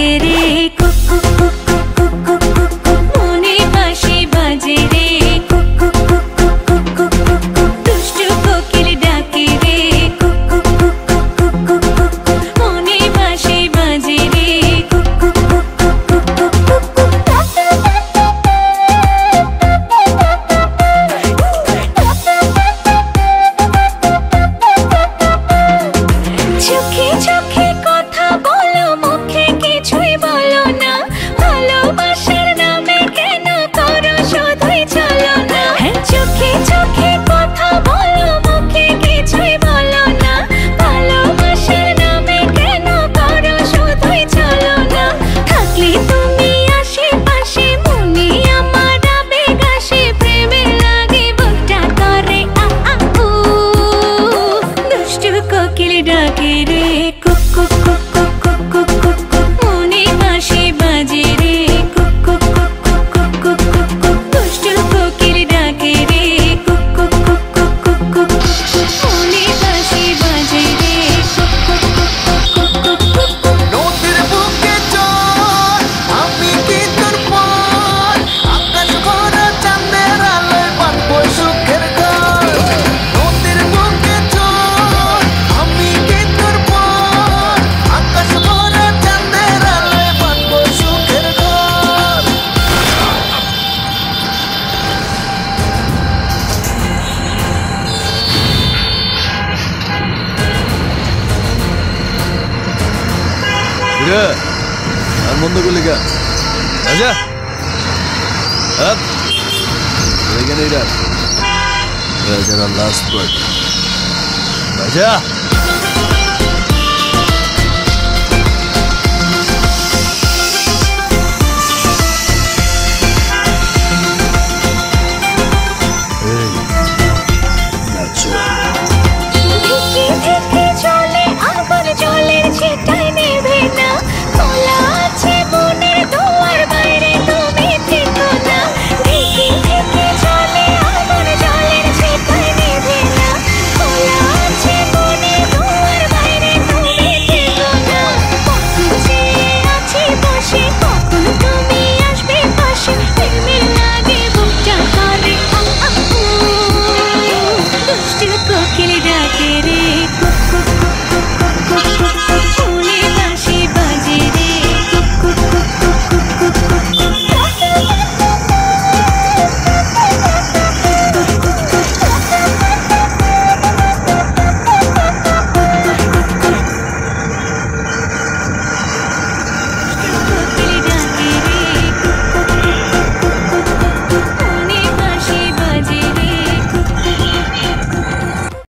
ডাকে রে cook cook cook cook cook cook cook মনে বাঁশি বাজে রে cook cook cook cook cook cook cook দুষ্টু কোকিল ডাকে রে cook cook cook cook cook cook cook মনে বাঁশি বাজে রে cook cook cook cook cook cook cook চোখে চোখে কথা বলো মুখে কিছুই বলো না ভালোবাসার নামে কেন করো শুধুই চলো না চোখে চোখে কথা বলো মুখে কিছুই বলো না ভালোবাসার নামে কেন করো শুধুই চলো না থাকলে তুমি আশেপাশে মনে আমার আবেগ আসে প্রেমে লাগে বুকটা করে আ আ উ দুষ্টু কোকিল ডাকে রে cook cook cook cook cook cook cook cook মনে বাঁশি বাজে রে cook cook cook cook cook cook cook cook দুষ্টু কোকিল ডাকে রে cook cook cook cook cook cook cook মনে বাঁশি বাজে রে cook cook cook cook cook cook cook নদীর বুকে চল আমি কি তোর পর আকাশ ভরা চাঁদের আলোয় বাঁধবো সুখের ঘর নদীর বুকে চল আমি কি তোর পর আকাশ ভরা চাঁদের আলোয় বাঁধবো সুখের ঘর আর মন্দ করলি কেন রাজা এখানে রাজার লাস্ট ওয়ার্ড রাজা ধিকে ধিকে চলে আগুন জলের ছিটায় নেভে না খোলা আছে মনের দুয়ার বাইরে তুমি থেকো না ধিকে ধিকে চলে আগুন জলের ছিটায় নেভে না খোলা আছে মনের দুয়ার বাইরে তুমি থেকো না কখন চেয়ে আছি বসে কখন তুমি আসবে পাশে প্রেমের লাগে বুকটা করে আ আ উ দুষ্টু কোকিল ডাকে রে